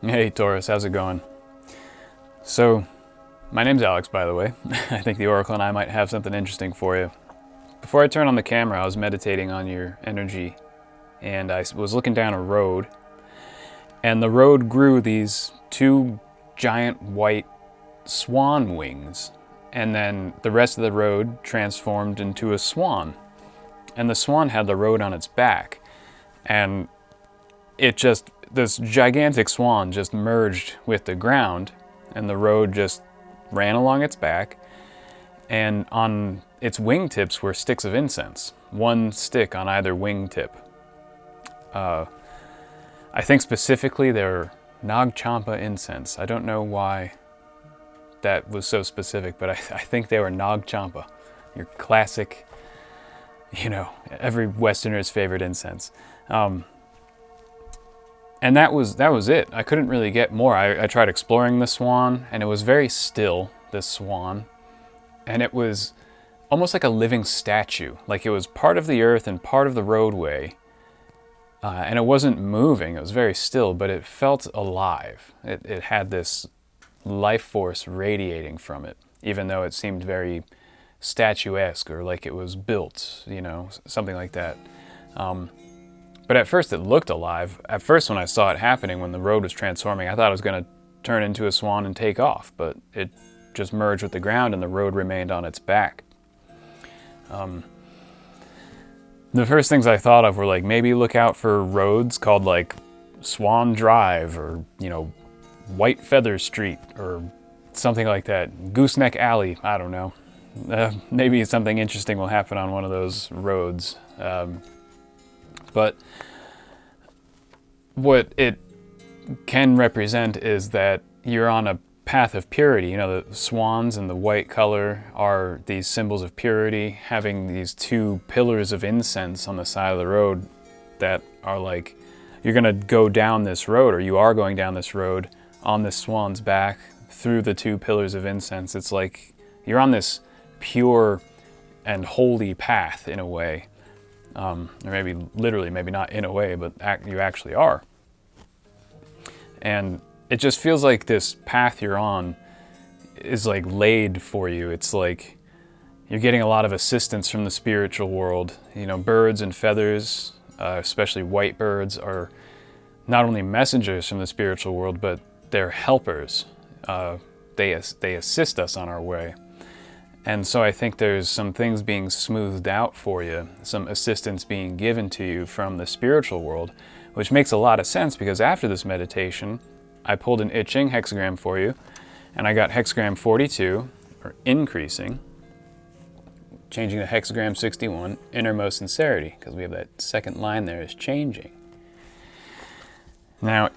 Hey Taurus, how's it going? So, my name's Alex, by the way. I think the Oracle and I might have something interesting for you. Before I turned on the camera, I was meditating on your energy, and I was looking down a road, and the road grew these two giant white swan wings, and then the rest of the road transformed into a swan, and the swan had the road on its back, and this gigantic swan just merged with the ground, and the road just ran along its back, and on its wingtips were sticks of incense, one stick on either wingtip. I think specifically they're Nag Champa incense. I don't know why that was so specific, but I think they were Nag Champa, your classic, every Westerner's favorite incense. And that was it. I couldn't really get more. I tried exploring the swan, and it was very still, this swan. And it was almost like a living statue. Like it was part of the earth and part of the roadway. And it wasn't moving. It was very still, but it felt alive. It had this life force radiating from it, even though it seemed very statuesque or like it was built, something like that. But at first it looked alive. At first when I saw it happening, when the road was transforming, I thought it was going to turn into a swan and take off, but it just merged with the ground and the road remained on its back. The first things I thought of were like, maybe look out for roads called like Swan Drive or, White Feather Street or something like that. Gooseneck Alley, I don't know. Maybe something interesting will happen on one of those roads. But what it can represent is that you're on a path of purity. The swans and the white color are these symbols of purity, having these two pillars of incense on the side of the road that are like, you're going to go down this road, or you are going down this road on this swan's back through the two pillars of incense. It's like you're on this pure and holy path in a way. Or maybe literally, maybe not in a way, but you actually are. And it just feels like this path you're on is like laid for you. It's like you're getting a lot of assistance from the spiritual world. Birds and feathers, especially white birds, are not only messengers from the spiritual world, but they're helpers. They assist us on our way. And so I think there's some things being smoothed out for you, some assistance being given to you from the spiritual world, which makes a lot of sense because after this meditation, I pulled an I Ching hexagram for you, and I got hexagram 42, or increasing, changing to hexagram 61, innermost sincerity, because we have that second line there is changing. Now,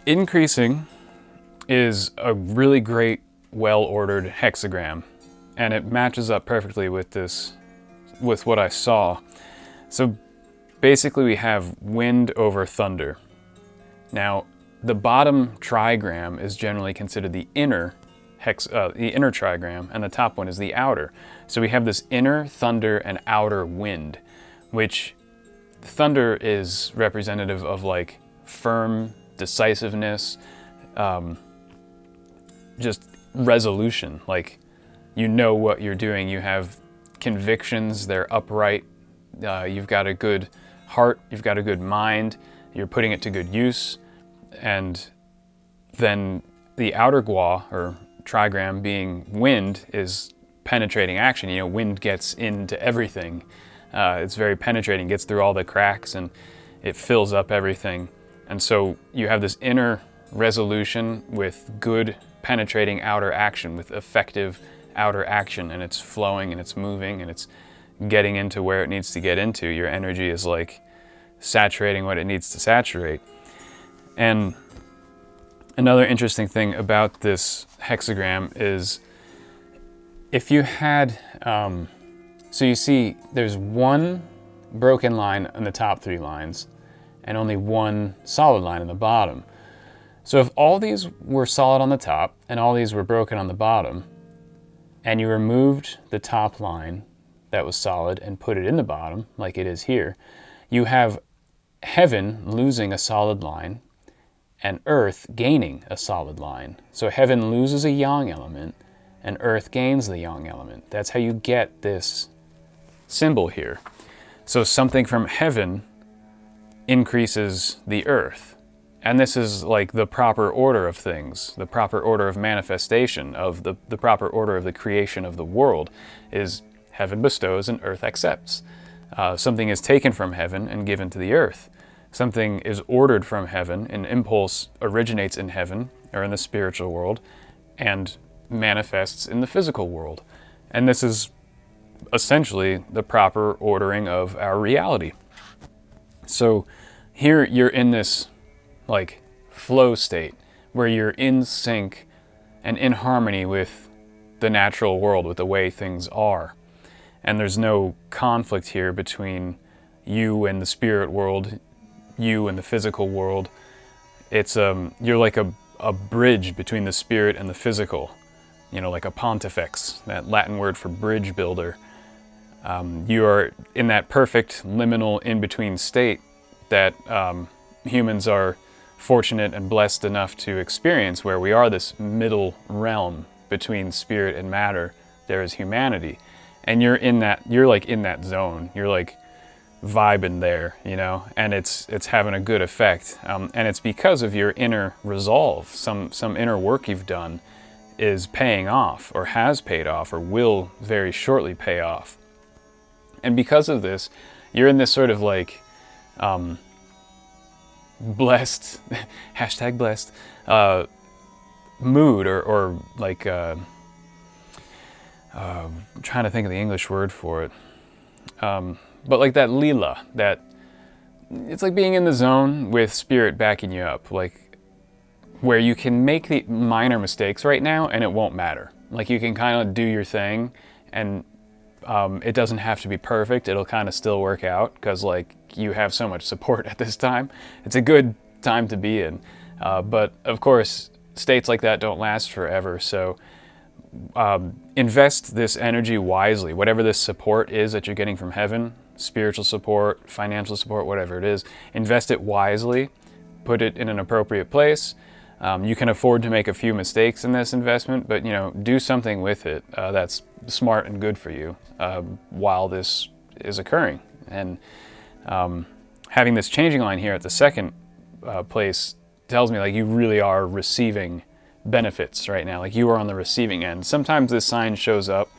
increasing is a really great, well-ordered hexagram. And it matches up perfectly with what I saw. So basically we have wind over thunder. Now, the bottom trigram is generally considered the inner trigram, and the top one is the outer. So we have this inner thunder and outer wind, which thunder is representative of like firm decisiveness, just resolution, like you know what you're doing. You have convictions, they're upright. You've got a good heart, you've got a good mind, you're putting it to good use. And then the outer gua, or trigram, being wind, is penetrating action. Wind gets into everything. It's very penetrating, gets through all the cracks, and it fills up everything. And so you have this inner resolution with good penetrating outer action, with effective outer action, and it's flowing and it's moving and it's getting into where it needs to get into. Your energy is like saturating what it needs to saturate. And another interesting thing about this hexagram is if you had, so you see there's one broken line on the top three lines and only one solid line in the bottom. So if all these were solid on the top and all these were broken on the bottom, and you removed the top line that was solid and put it in the bottom, like it is here, you have heaven losing a solid line and Earth gaining a solid line. So heaven loses a yang element and Earth gains the yang element. That's how you get this symbol here. So something from heaven increases the Earth. And this is like the proper order of things, the proper order of manifestation, of the proper order of the creation of the world is heaven bestows and Earth accepts. Something is taken from heaven and given to the Earth. Something is ordered from heaven, an impulse originates in heaven or in the spiritual world and manifests in the physical world. And this is essentially the proper ordering of our reality. So here you're in this like flow state where you're in sync and in harmony with the natural world, with the way things are. And there's no conflict here between you and the spirit world, you and the physical world. It's you're like a bridge between the spirit and the physical, you know, like a pontifex, that Latin word for bridge builder. You are in that perfect liminal in-between state that humans are fortunate and blessed enough to experience, where we are this middle realm between spirit and matter. There is humanity, and you're like in that zone. You're like vibing there, you know, and it's having a good effect. And it's because of your inner resolve. Some inner work you've done is paying off, or has paid off, or will very shortly pay off. And because of this, you're in this sort of like blessed, hashtag blessed, mood, or like, I'm trying to think of the English word for it. But like that lila, that it's like being in the zone with spirit backing you up, like where you can make the minor mistakes right now and it won't matter. Like you can kind of do your thing and it doesn't have to be perfect. It'll kind of still work out because like you have so much support at this time. It's a good time to be in. But of course, states like that don't last forever. So invest this energy wisely. Whatever this support is that you're getting from heaven, spiritual support, financial support, whatever it is, invest it wisely. Put it in an appropriate place. You can afford to make a few mistakes in this investment, but you know, do something with it that's smart and good for you while this is occurring. And having this changing line here at the second place tells me like you really are receiving benefits right now. Like you are on the receiving end. Sometimes this sign shows up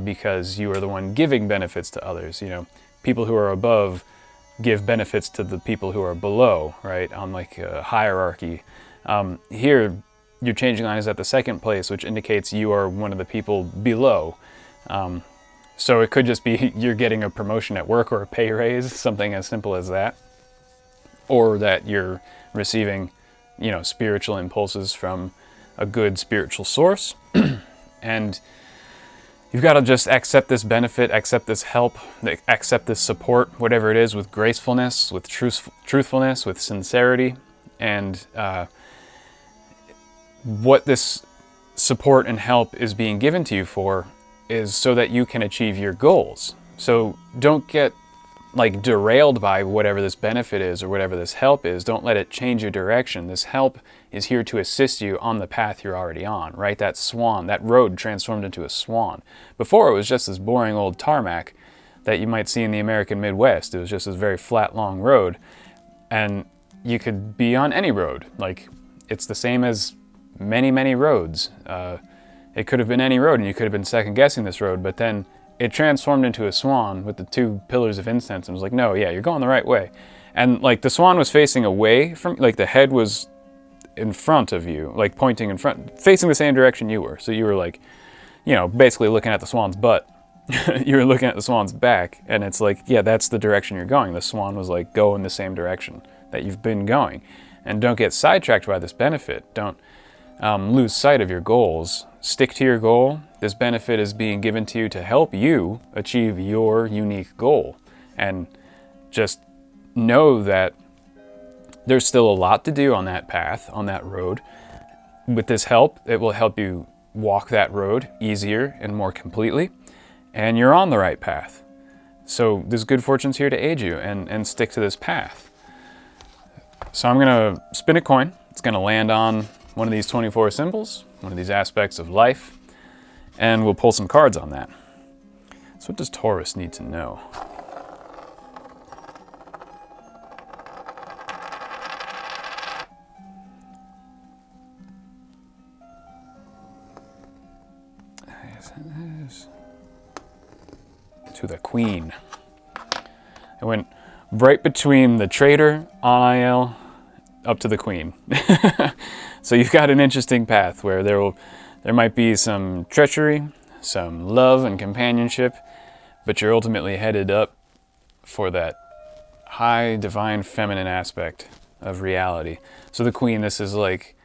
because you are the one giving benefits to others. You know, people who are above give benefits to the people who are below, right? On like a hierarchy. Here, your changing line is at the second place, which indicates you are one of the people below. So it could just be you're getting a promotion at work or a pay raise, something as simple as that. Or that you're receiving, you know, spiritual impulses from a good spiritual source. And you've got to just accept this benefit, accept this help, accept this support, whatever it is, with gracefulness, with truthfulness, with sincerity. And what this support and help is being given to you for is so that you can achieve your goals. So don't get like derailed by whatever this benefit is or whatever this help is. Don't let it change your direction. This help is here to assist you on the path you're already on, right? That swan, that road transformed into a swan. Before it was just this boring old tarmac that you might see in the American Midwest. It was just this very flat, long road. And you could be on any road. Like it's the same as many, many roads. It could have been any road and you could have been second guessing this road, but then it transformed into a swan with the two pillars of incense and was like, no, yeah, you're going the right way. And like the swan was facing away from, like the head was in front of you, like pointing in front, facing the same direction you were. So you were like, you know, basically looking at the swan's butt. You were looking at the swan's back and it's like, yeah, that's the direction you're going. The swan was like, go in the same direction that you've been going. And don't get sidetracked by this benefit. Don't lose sight of your goals. Stick to your goal. This benefit is being given to you to help you achieve your unique goal. And just know that there's still a lot to do on that path, on that road. With this help, it will help you walk that road easier and more completely. And you're on the right path. So this good fortune's here to aid you and stick to this path. So I'm gonna spin a coin. It's gonna land on one of these 24 symbols, one of these aspects of life, and we'll pull some cards on that. So what does Taurus need to know? To the Queen. It went right between the Traitor on IL up to the Queen. So you've got an interesting path where there might be some treachery, some love and companionship, but you're ultimately headed up for that high divine feminine aspect of reality. So the Queen, this is like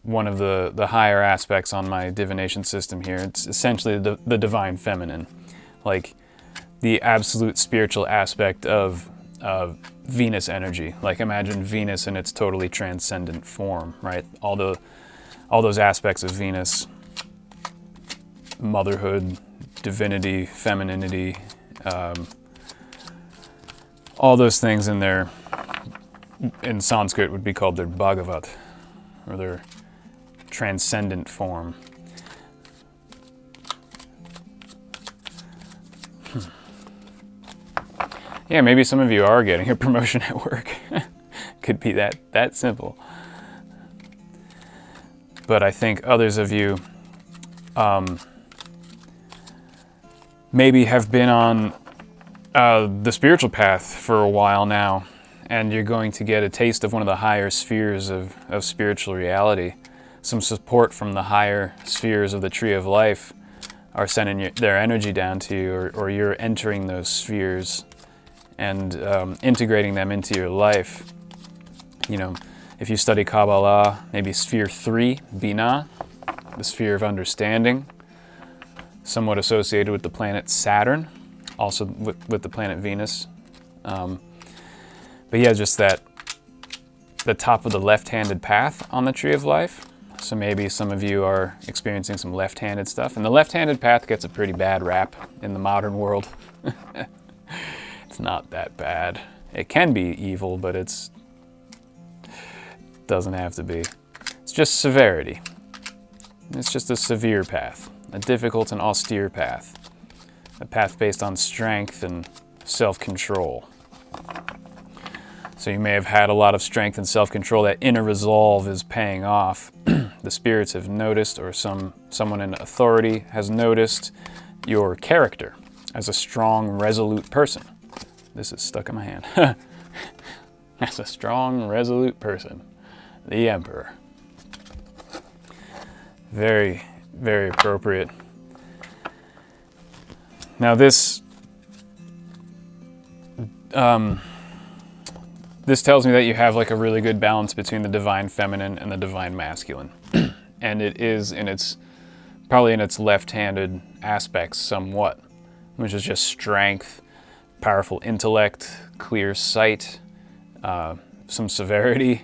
one of the higher aspects on my divination system here. It's essentially the divine feminine, like the absolute spiritual aspect of Venus energy. Like imagine Venus in its totally transcendent form, right? All those aspects of Venus, motherhood, divinity, femininity, all those things in their, in Sanskrit would be called their Bhagavat, or their transcendent form. Yeah, maybe some of you are getting a promotion at work. Could be that simple. But I think others of you maybe have been on the spiritual path for a while now, and you're going to get a taste of one of the higher spheres of spiritual reality. Some support from the higher spheres of the Tree of Life are sending their energy down to you, or you're entering those spheres and integrating them into your life. You know, if you study Kabbalah, maybe Sphere 3, Binah, the sphere of understanding, somewhat associated with the planet Saturn, also with the planet Venus. But yeah, just the top of the left-handed path on the Tree of Life. So maybe some of you are experiencing some left-handed stuff. And the left-handed path gets a pretty bad rap in the modern world. It's not that bad. It can be evil, but it doesn't have to be. It's just severity. It's just a severe path, a difficult and austere path, a path based on strength and self-control. So you may have had a lot of strength and self-control. That inner resolve is paying off. The spirits have noticed, or someone in authority has noticed your character as a strong, resolute person. This is stuck in my hand. As a strong, resolute person. The Emperor. Very, very appropriate. Now this tells me that you have like a really good balance between the divine feminine and the divine masculine. And it is probably in its left-handed aspects somewhat, which is just strength, powerful intellect, clear sight, some severity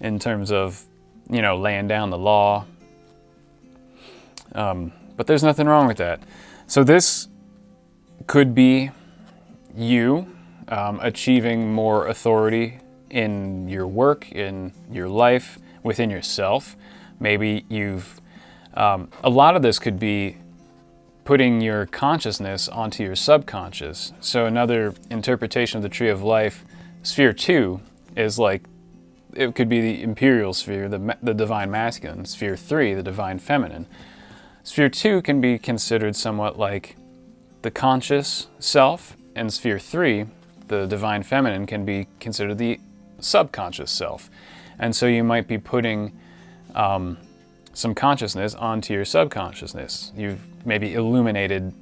in terms of, you know, laying down the law. But there's nothing wrong with that. So this could be you achieving more authority in your work, in your life, within yourself. Maybe a lot of this could be putting your consciousness onto your subconscious. So another interpretation of the Tree of Life, Sphere 2, is like, it could be the imperial sphere, the divine masculine. Sphere 3, the divine feminine. Sphere 2 can be considered somewhat like the conscious self, and Sphere 3, the divine feminine, can be considered the subconscious self. And so you might be putting some consciousness onto your subconsciousness. You've maybe illuminated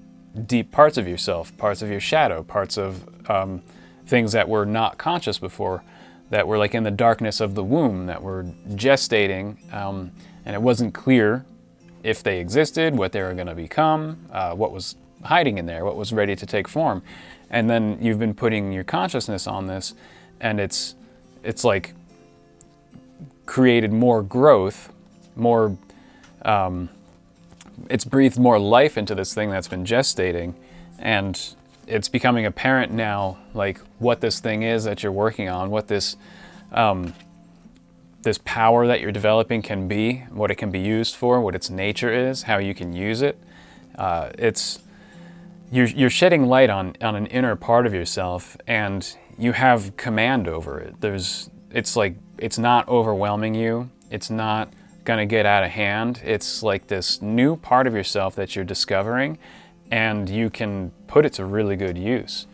deep parts of yourself, parts of your shadow, parts of things that were not conscious before, that were like in the darkness of the womb, that were gestating, and it wasn't clear if they existed, what they were going to become, what was hiding in there, what was ready to take form. And then you've been putting your consciousness on this, and it's like created more growth, more, it's breathed more life into this thing that's been gestating, and it's becoming apparent now, like what this thing is that you're working on, what this this power that you're developing can be, what it can be used for, what its nature is, how you can use it. You're shedding light on an inner part of yourself, and you have command over it. It's not overwhelming you. It's not gonna get out of hand. It's like this new part of yourself that you're discovering, and you can put it to really good use.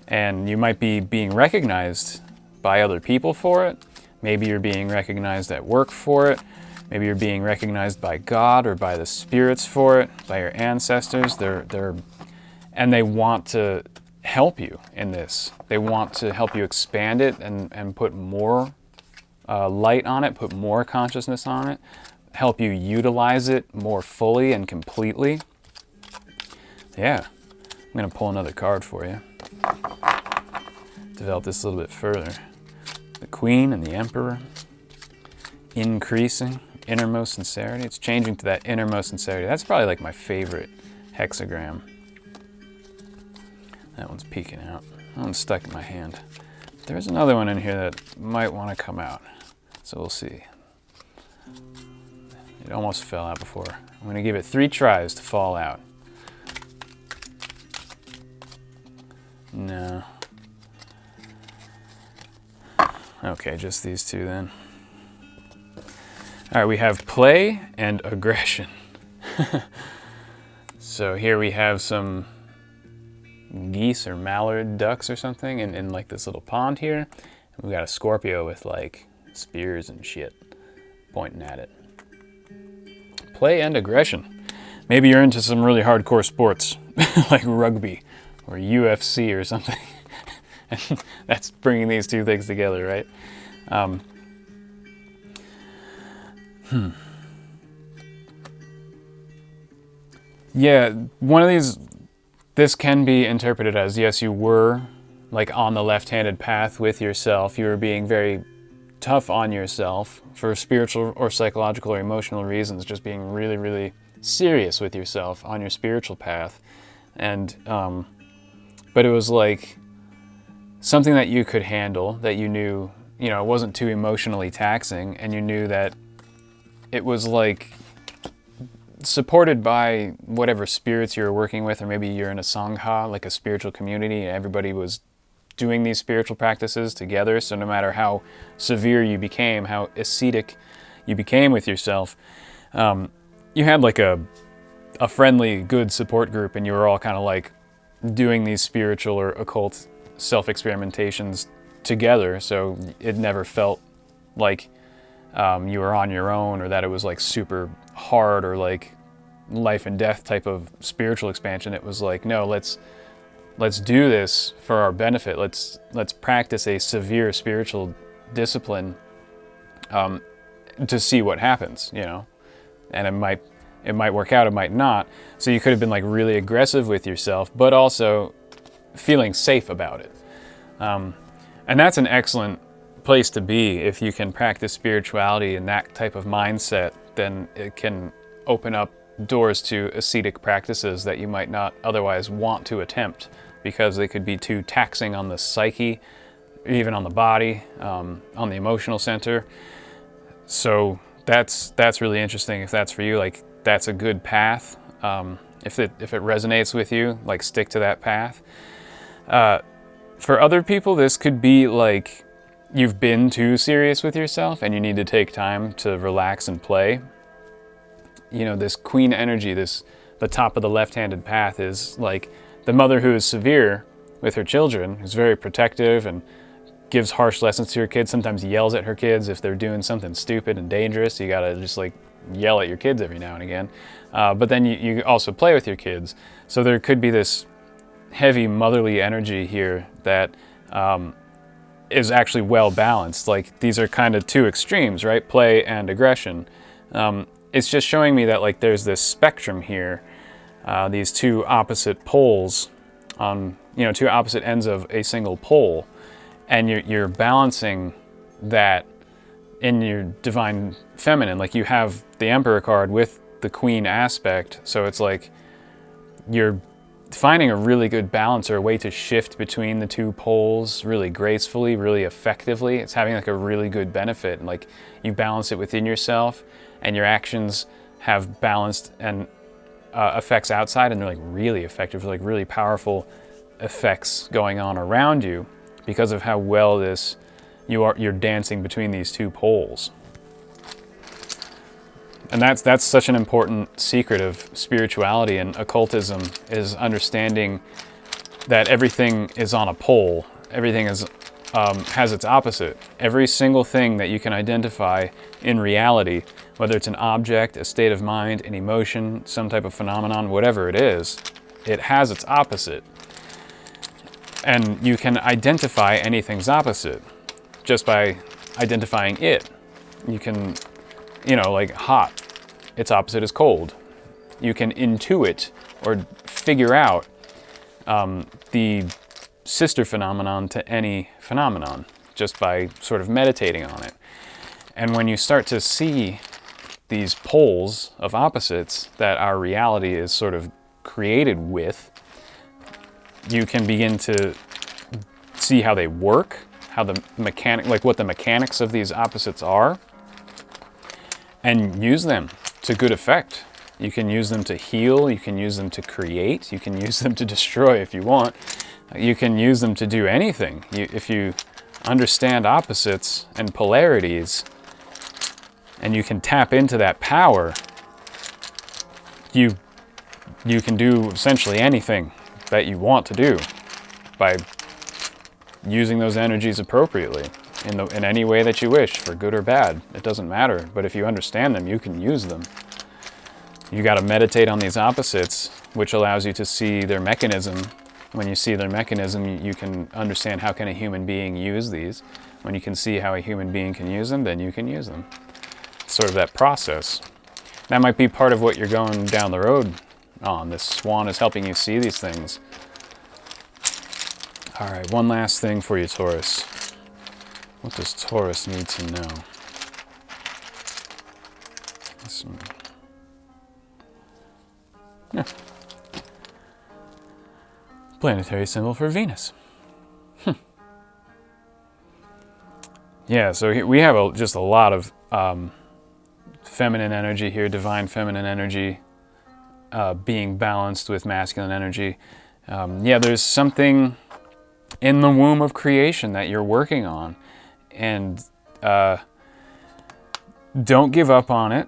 And you might be being recognized by other people for it. Maybe you're being recognized at work for it. Maybe you're being recognized by God or by the spirits for it, by your ancestors. And they want to help you in this. They want to help you expand it and put more light on it, put more consciousness on it, help you utilize it more fully and completely. Yeah, I'm gonna pull another card for you. Develop this a little bit further. The Queen and the Emperor, increasing innermost sincerity. It's changing to that innermost sincerity. That's probably like my favorite hexagram. That one's peeking out. That one's stuck in my hand. There's another one in here that might want to come out. So we'll see. It almost fell out before. I'm going to give it 3 tries to fall out. No. Okay, just these 2 then. All right, we have play and aggression. So here we have some geese or mallard ducks or something in like this little pond here. And we got a Scorpio with like spears and shit pointing at it. Play and aggression. Maybe you're into some really hardcore sports like rugby or UFC or something. And that's bringing these 2 things together, right? Yeah, one of these, this can be interpreted as, yes, you were like on the left-handed path with yourself. You were being very tough on yourself for spiritual or psychological or emotional reasons, just being really, really serious with yourself on your spiritual path. And, but it was like something that you could handle, that you knew, you know, it wasn't too emotionally taxing, and you knew that it was like supported by whatever spirits you were working with, or maybe you're in a sangha, like a spiritual community, and everybody was doing these spiritual practices together. So no matter how severe you became, how ascetic you became with yourself, you had like a friendly, good support group, and you were all kind of like doing these spiritual or occult self-experimentations together. So it never felt like you were on your own, or that it was like super hard or like life and death type of spiritual expansion. It was like, no, let's do this for our benefit. Let's practice a severe spiritual discipline to see what happens, you know. And it might work out, it might not. So you could have been like really aggressive with yourself, but also feeling safe about it. And that's an excellent place to be. If you can practice spirituality in that type of mindset, then it can open up doors to ascetic practices that you might not otherwise want to attempt, because they could be too taxing on the psyche, even on the body, on the emotional center. So that's really interesting. If that's for you, like that's a good path. If it resonates with you, like stick to that path. For other people, this could be like you've been too serious with yourself and you need to take time to relax and play. You know, this queen energy, the top of the left-handed path is like the mother who is severe with her children, who's very protective and gives harsh lessons to her kids, sometimes yells at her kids if they're doing something stupid and dangerous. You gotta just like yell at your kids every now and again. But then you also play with your kids. So there could be this heavy motherly energy here that is actually well balanced. Like these are kind of 2 extremes, right? Play and aggression. It's just showing me that like there's this spectrum here, these 2 opposite poles on, you know, 2 opposite ends of a single pole, and you're balancing that in your divine feminine. Like you have the Emperor card with the Queen aspect, so it's like you're finding a really good balance or a way to shift between the two poles really gracefully, really effectively, it's having like a really good benefit. Like you balance it within yourself and your actions have balanced and effects outside, and they're like really effective, like really powerful effects going on around you because of how well you're dancing between these two poles. And that's such an important secret of spirituality and occultism, is understanding that everything is on a pole. Everything has its opposite. Every single thing that you can identify in reality, whether it's an object, a state of mind, an emotion, some type of phenomenon, whatever it is, it has its opposite. And you can identify anything's opposite just by identifying it. You can, like hot, its opposite is cold. You can intuit or figure out the sister phenomenon to any phenomenon just by sort of meditating on it. And when you start to see these poles of opposites that our reality is sort of created with, you can begin to see how they work, how the what the mechanics of these opposites are, and use them to good effect. You can use them to heal, you can use them to create, you can use them to destroy if you want. You can use them to do anything. If you understand opposites and polarities, and you can tap into that power, you can do essentially anything that you want to do by using those energies appropriately in any way that you wish, for good or bad. It doesn't matter. But if you understand them, you can use them. You got to meditate on these opposites, which allows you to see their mechanism. When you see their mechanism, you can understand how can a human being use these. When you can see how a human being can use them, then you can use them. It's sort of that process. That might be part of what you're going down the road on. This swan is helping you see these things. All right, one last thing for you, Taurus. What does Taurus need to know? Yeah. Planetary symbol for Venus. Yeah, so here we have just a lot of feminine energy here, divine feminine energy being balanced with masculine energy. Yeah, there's something in the womb of creation that you're working on, and don't give up on it.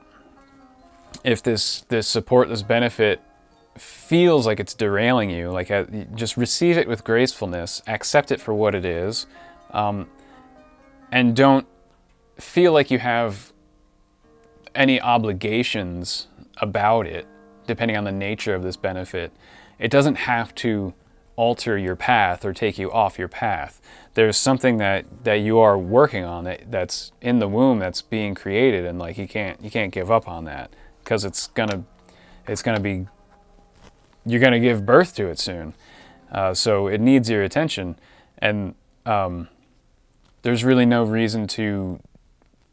If this support, this benefit feels like it's derailing you, like just receive it with gracefulness, accept it for what it is, and don't feel like you have any obligations about it, depending on the nature of this benefit. It doesn't have to alter your path or take you off your path. There's something that you are working on that's in the womb, that's being created, and like you can't give up on that, because it's gonna be, you're gonna give birth to it soon. So it needs your attention, and there's really no reason to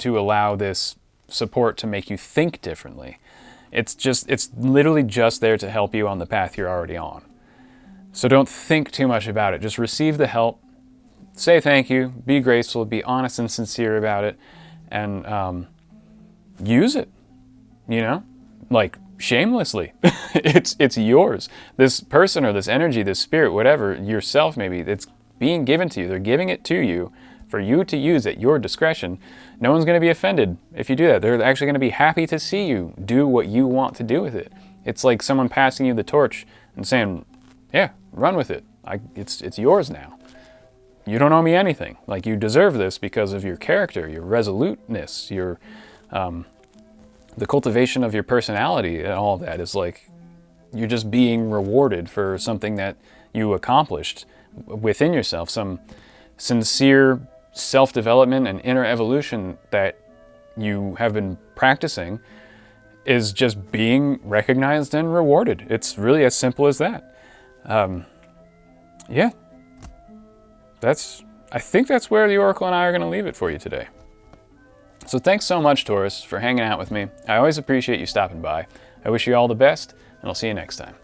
allow this support to make you think differently. It's literally just there to help you on the path you're already on. So don't think too much about it. Just receive the help, say thank you, be graceful, be honest and sincere about it, and use it, like shamelessly. It's yours. This person or this energy, this spirit, whatever, yourself maybe, it's being given to you. They're giving it to you for you to use at your discretion. No one's going to be offended if you do that. They're actually going to be happy to see you do what you want to do with it. It's like someone passing you the torch and saying, yeah, run with it. It's yours now. You don't owe me anything. Like, you deserve this because of your character, your resoluteness, your the cultivation of your personality, and all of that is like, you're just being rewarded for something that you accomplished within yourself, some sincere self-development and inner evolution that you have been practicing is just being recognized and rewarded. It's really as simple as that. Yeah, I think that's where the Oracle and I are going to leave it for you today. So thanks so much, Taurus, for hanging out with me. I always appreciate you stopping by. I wish you all the best, and I'll see you next time.